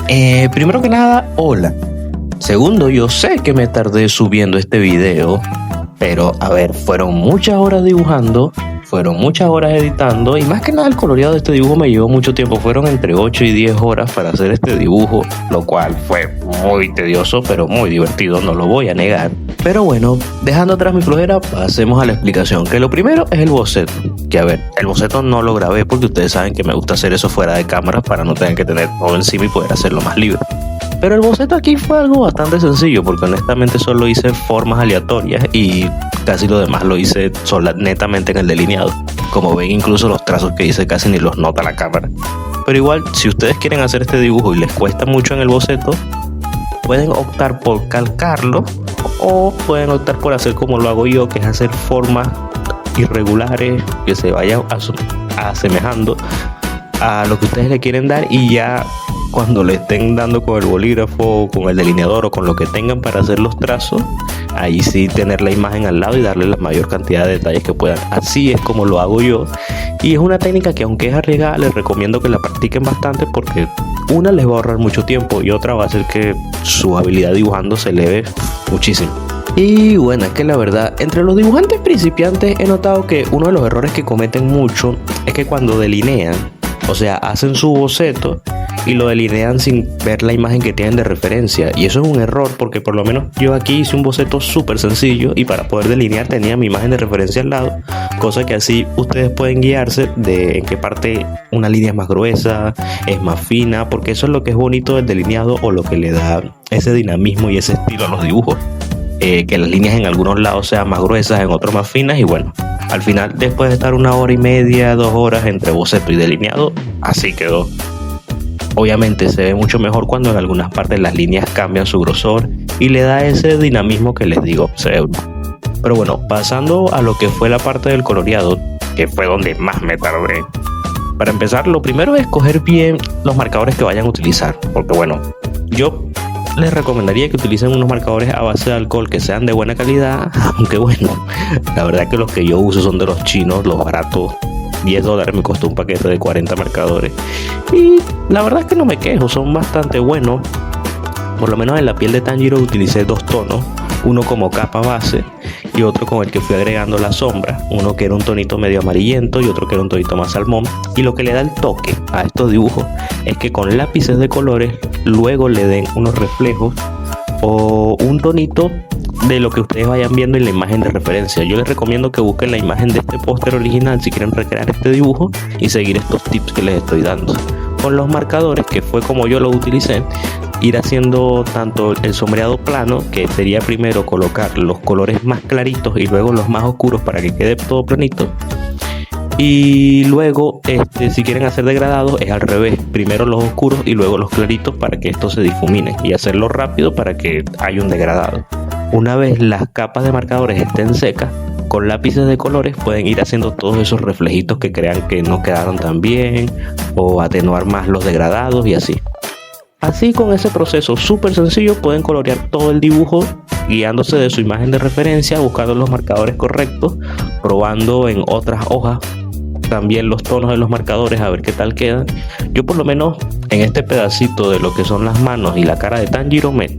Primero que nada, hola. Segundo, yo sé que me tardé subiendo este video, pero a ver, fueron muchas horas dibujando, fueron muchas horas editando y más que nada el coloreado de este dibujo me llevó mucho tiempo. Fueron entre 8 y 10 horas para hacer este dibujo, lo cual fue muy tedioso, pero muy divertido, no lo voy a negar. Pero bueno, dejando atrás mi flojera, pasemos a la explicación, que lo primero es el boceto. Que a ver, el boceto no lo grabé porque ustedes saben que me gusta hacer eso fuera de cámara para no tener que tener todo encima y poder hacerlo más libre. Pero el boceto aquí fue algo bastante sencillo porque honestamente solo hice formas aleatorias y casi lo demás lo hice netamente en el delineado. Como ven, incluso los trazos que hice casi ni los nota la cámara. Pero igual, si ustedes quieren hacer este dibujo y les cuesta mucho en el boceto, pueden optar por calcarlo o pueden optar por hacer como lo hago yo, que es hacer formas irregulares que se vayan asemejando a lo que ustedes le quieren dar, y ya cuando le estén dando con el bolígrafo, con el delineador o con lo que tengan para hacer los trazos, ahí sí tener la imagen al lado y darle la mayor cantidad de detalles que puedan. Así es como lo hago yo, y es una técnica que, aunque es arriesgada, les recomiendo que la practiquen bastante porque una, les va a ahorrar mucho tiempo y otra va a hacer que su habilidad dibujando se eleve muchísimo. Y bueno, es que la verdad, entre los dibujantes principiantes he notado que uno de los errores que cometen mucho es que cuando delinean, o sea, hacen su boceto y lo delinean sin ver la imagen que tienen de referencia. Y eso es un error porque por lo menos yo aquí hice un boceto súper sencillo y para poder delinear tenía mi imagen de referencia al lado. Cosa que así ustedes pueden guiarse de en qué parte una línea es más gruesa, es más fina, porque eso es lo que es bonito del delineado o lo que le da ese dinamismo y ese estilo a los dibujos. Que las líneas en algunos lados sean más gruesas, en otros más finas, y bueno, al final, después de estar 1 hora y media, 2 horas entre boceto y delineado, así quedó. Obviamente se ve mucho mejor cuando en algunas partes las líneas cambian su grosor y le da ese dinamismo que les digo, cerebro. Pero bueno, pasando a lo que fue la parte del coloreado, que fue donde más me tardé. Para empezar, lo primero es escoger bien los marcadores que vayan a utilizar, porque bueno, yo les recomendaría que utilicen unos marcadores a base de alcohol que sean de buena calidad, aunque bueno, la verdad que los que yo uso son de los chinos, los baratos. $10 me costó un paquete de 40 marcadores y la verdad es que no me quejo, son bastante buenos. Por lo menos en la piel de Tanjiro utilicé 2 tonos, uno como capa base y otro con el que fui agregando la sombra, uno que era un tonito medio amarillento y otro que era un tonito más salmón. Y lo que le da el toque a estos dibujos es que con lápices de colores luego le den unos reflejos o un tonito de lo que ustedes vayan viendo en la imagen de referencia. Yo les recomiendo que busquen la imagen de este póster original si quieren recrear este dibujo y seguir estos tips que les estoy dando. Con los marcadores, que fue como yo lo utilicé, ir haciendo tanto el sombreado plano, que sería primero colocar los colores más claritos y luego los más oscuros para que quede todo planito. Y luego, si quieren hacer degradado, es al revés. Primero los oscuros y luego los claritos para que esto se difumine. Y hacerlo rápido para que haya un degradado. Una vez las capas de marcadores estén secas, con lápices de colores pueden ir haciendo todos esos reflejitos que crean que no quedaron tan bien, o atenuar más los degradados y así. Así, con ese proceso súper sencillo, pueden colorear todo el dibujo guiándose de su imagen de referencia, buscando los marcadores correctos, probando en otras hojas también los tonos de los marcadores a ver qué tal quedan. Yo por lo menos en este pedacito de lo que son las manos y la cara de Tanjiro me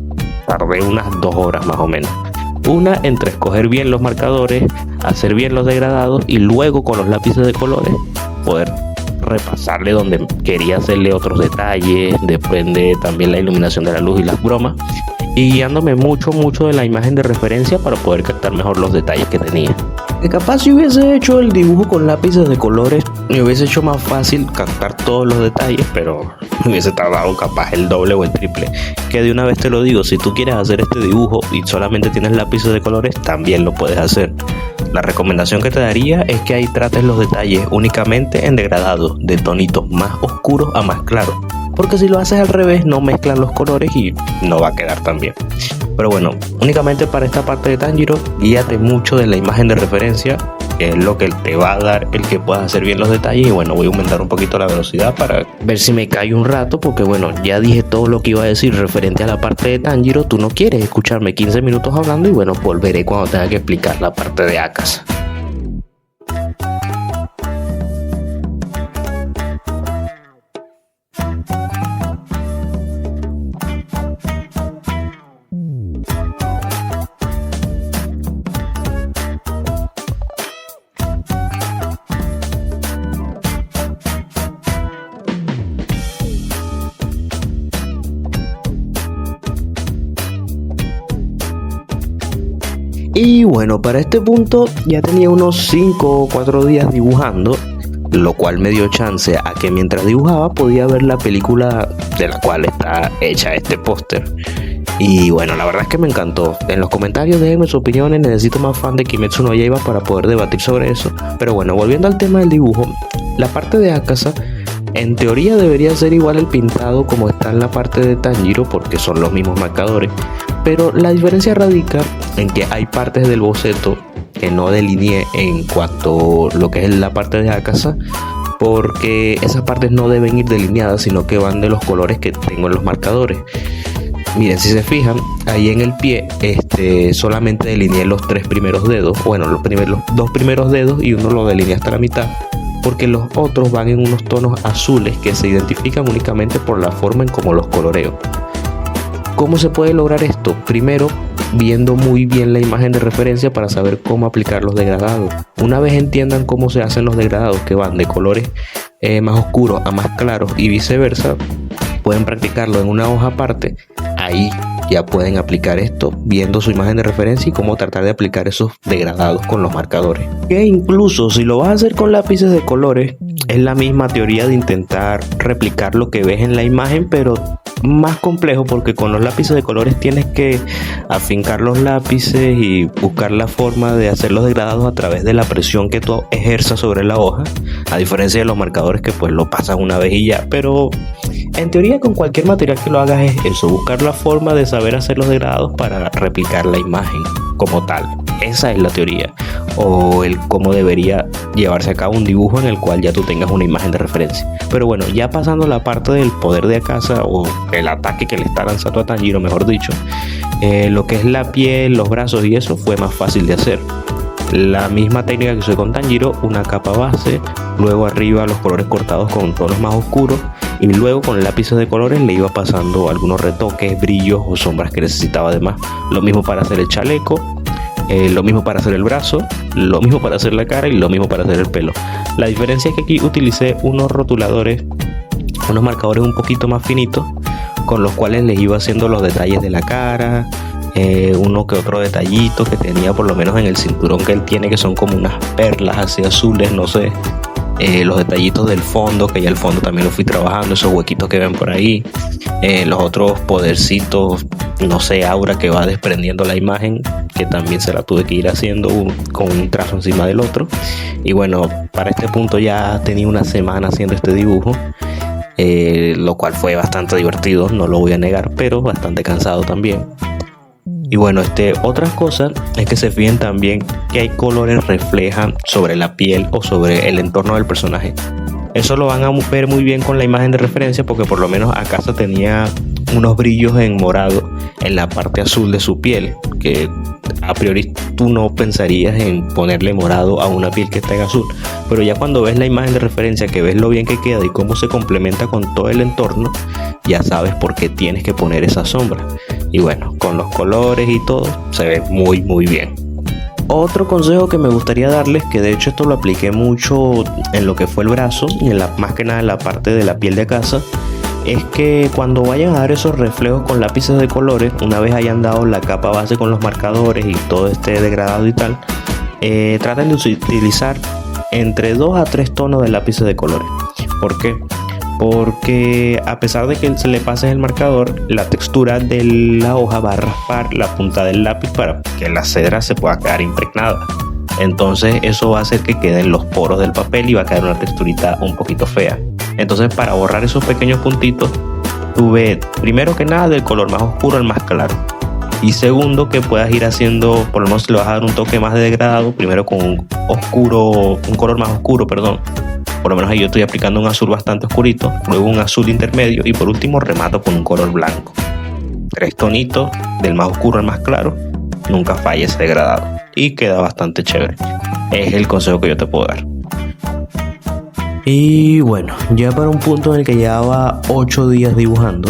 tardé unas 2 horas más o menos. Una entre escoger bien los marcadores, hacer bien los degradados y luego con los lápices de colores poder repasarle donde quería hacerle otros detalles, depende también la iluminación de la luz y las bromas, y guiándome mucho de la imagen de referencia para poder captar mejor los detalles que tenía. Que capaz si hubiese hecho el dibujo con lápices de colores me hubiese hecho más fácil captar todos los detalles, pero me hubiese tardado capaz el doble o el triple. Que de una vez te lo digo, si tú quieres hacer este dibujo y solamente tienes lápices de colores, también lo puedes hacer. La recomendación que te daría es que ahí trates los detalles únicamente en degradado, de tonitos más oscuros a más claros, porque si lo haces al revés no mezclan los colores y no va a quedar tan bien. Pero bueno, únicamente para esta parte de Tanjiro, guíate mucho de la imagen de referencia, que es lo que te va a dar el que puedas hacer bien los detalles. Y bueno, voy a aumentar un poquito la velocidad para ver si me callo un rato, porque bueno, ya dije todo lo que iba a decir referente a la parte de Tanjiro. Tú no quieres escucharme 15 minutos hablando y bueno, volveré cuando tenga que explicar la parte de Akaza. Y bueno, para este punto ya tenía unos 5 o 4 días dibujando, lo cual me dio chance a que mientras dibujaba podía ver la película de la cual está hecha este póster. Y bueno, la verdad es que me encantó. En los comentarios déjenme sus opiniones, necesito más fan de Kimetsu no Yaiba para poder debatir sobre eso. Pero bueno, volviendo al tema del dibujo, la parte de Akasa en teoría debería ser igual el pintado como está en la parte de Tanjiro porque son los mismos marcadores, pero la diferencia radica en que hay partes del boceto que no delineé en cuanto a lo que es la parte de Akasa, porque esas partes no deben ir delineadas, sino que van de los colores que tengo en los marcadores. Miren, si se fijan, ahí en el pie solamente delineé los 3 primeros dedos, bueno, los 2 primeros dedos, y uno lo delineé hasta la mitad, porque los otros van en unos tonos azules que se identifican únicamente por la forma en cómo los coloreo. ¿Cómo se puede lograr esto? Primero, viendo muy bien la imagen de referencia para saber cómo aplicar los degradados. Una vez entiendan cómo se hacen los degradados, que van de colores más oscuros a más claros y viceversa, pueden practicarlo en una hoja aparte. Ahí ya pueden aplicar esto viendo su imagen de referencia y cómo tratar de aplicar esos degradados con los marcadores. Que incluso si lo vas a hacer con lápices de colores, es la misma teoría de intentar replicar lo que ves en la imagen, pero más complejo, porque con los lápices de colores tienes que afincar los lápices y buscar la forma de hacer los degradados a través de la presión que tú ejerzas sobre la hoja, a diferencia de los marcadores que pues lo pasas una vez y ya. Pero en teoría con cualquier material que lo hagas es eso, buscar la forma de saber hacer los degradados para replicar la imagen como tal. Esa es la teoría, o el cómo debería llevarse a cabo un dibujo en el cual ya tú tengas una imagen de referencia. Pero bueno, ya pasando la parte del poder de Akasa, o el ataque que le está lanzando a Tanjiro, mejor dicho, lo que es la piel, los brazos y eso fue más fácil de hacer. La misma técnica que usé con Tanjiro, una capa base, luego arriba los colores cortados con tonos más oscuros, y luego con lápices de colores le iba pasando algunos retoques, brillos o sombras que necesitaba además. Lo mismo para hacer el chaleco, lo mismo para hacer el brazo, lo mismo para hacer la cara y lo mismo para hacer el pelo. La diferencia es que aquí utilicé unos rotuladores, unos marcadores un poquito más finitos, con los cuales les iba haciendo los detalles de la cara, uno que otro detallito que tenía por lo menos en el cinturón que él tiene, que son como unas perlas así azules, no sé. Los detallitos del fondo, que ya el fondo también lo fui trabajando, esos huequitos que ven por ahí, los otros podercitos, no sé, aura que va desprendiendo la imagen, que también se la tuve que ir haciendo con un trazo encima del otro. Y bueno, para este punto ya tenía una semana haciendo este dibujo, lo cual fue bastante divertido, no lo voy a negar, pero bastante cansado también. Y bueno, otras cosas es que se fijen también que hay colores reflejan sobre la piel o sobre el entorno del personaje. Eso lo van a ver muy bien con la imagen de referencia, porque por lo menos Akasa tenía unos brillos en morado en la parte azul de su piel, que a priori tú no pensarías en ponerle morado a una piel que está en azul, pero ya cuando ves la imagen de referencia, que ves lo bien que queda y cómo se complementa con todo el entorno, ya sabes por qué tienes que poner esa sombra. Y bueno, con los colores y todo se ve muy muy bien. Otro consejo que me gustaría darles, que de hecho esto lo apliqué mucho en lo que fue el brazo y más que nada en la parte de la piel de Akasa, es que cuando vayan a dar esos reflejos con lápices de colores, una vez hayan dado la capa base con los marcadores y todo este degradado y tal, traten de utilizar entre 2 a 3 tonos de lápices de colores. ¿Por qué? Porque a pesar de que se le pase el marcador, la textura de la hoja va a raspar la punta del lápiz para que la cera se pueda quedar impregnada. Entonces eso va a hacer que queden los poros del papel y va a quedar una texturita un poquito fea. Entonces, para borrar esos pequeños puntitos, tuve primero que nada del color más oscuro al más claro, y segundo que puedas ir haciendo, por lo menos si le vas a dar un toque más de degradado, primero con un color más oscuro, perdón. Por lo menos ahí yo estoy aplicando un azul bastante oscurito, luego un azul intermedio y por último remato con un color blanco. 3 tonitos del más oscuro al más claro, nunca falla ese degradado y queda bastante chévere. Es el consejo que yo te puedo dar. Y bueno, ya para un punto en el que llevaba 8 días dibujando,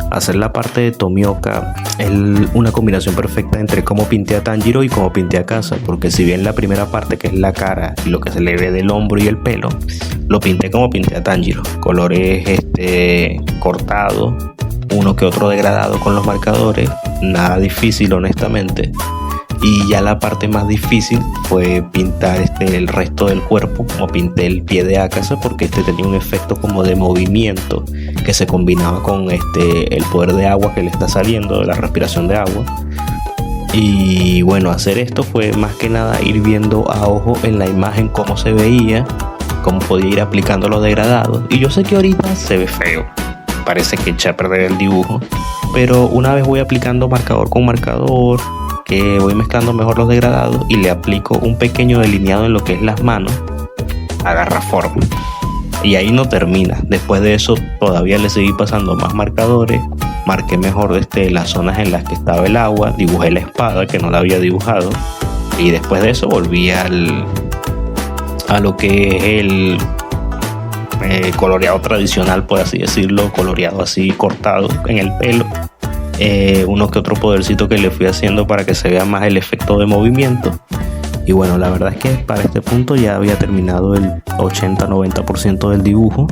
hacer la parte de Tomioka es una combinación perfecta entre cómo pinté a Tanjiro y cómo pinté a Akasa, porque si bien la primera parte, que es la cara y lo que se le ve del hombro y el pelo, lo pinté como pinté a Tanjiro, colores cortados, uno que otro degradado con los marcadores, nada difícil honestamente. Y ya la parte más difícil fue pintar el resto del cuerpo, como pinté el pie de Akaza, porque tenía un efecto como de movimiento que se combinaba con el poder de agua que le está saliendo, de la respiración de agua. Y bueno, hacer esto fue más que nada ir viendo a ojo en la imagen cómo se veía, cómo podía ir aplicando los degradados. Y yo sé que ahorita se ve feo, parece que eché a perder el dibujo, pero una vez voy aplicando marcador con marcador, que voy mezclando mejor los degradados y le aplico un pequeño delineado en lo que es las manos, agarra forma. Y ahí no termina. Después de eso todavía le seguí pasando más marcadores, marqué mejor las zonas en las que estaba el agua, dibujé la espada que no la había dibujado, y después de eso volví a lo que es el coloreado tradicional, por así decirlo, coloreado así cortado en el pelo. Uno que otro podercito que le fui haciendo para que se vea más el efecto de movimiento. Y bueno, la verdad es que para este punto ya había terminado el 80-90% del dibujo.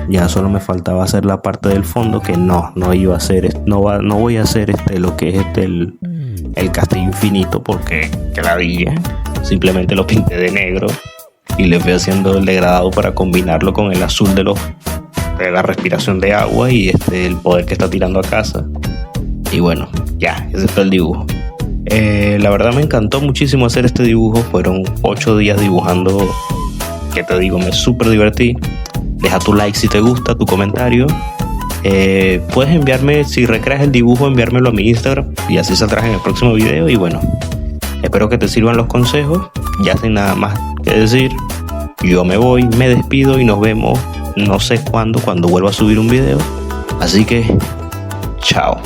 Ya solo me faltaba hacer la parte del fondo, que no iba a hacer, no voy a hacer lo que es el castillo infinito, porque que la dije, simplemente lo pinté de negro y le fui haciendo el degradado para combinarlo con el azul de la respiración de agua y el poder que está tirando Akaza. Y bueno, ya, ese fue el dibujo. La verdad me encantó muchísimo hacer este dibujo. Fueron 8 días dibujando, que te digo, me súper divertí. Deja tu like si te gusta, tu comentario. Puedes enviarme, si recreas el dibujo, enviármelo a mi Instagram y así saldrás en el próximo video. Y bueno, espero que te sirvan los consejos. Ya sin nada más que decir, yo me voy, me despido y nos vemos no sé cuándo, cuando vuelva a subir un video. Así que, chao.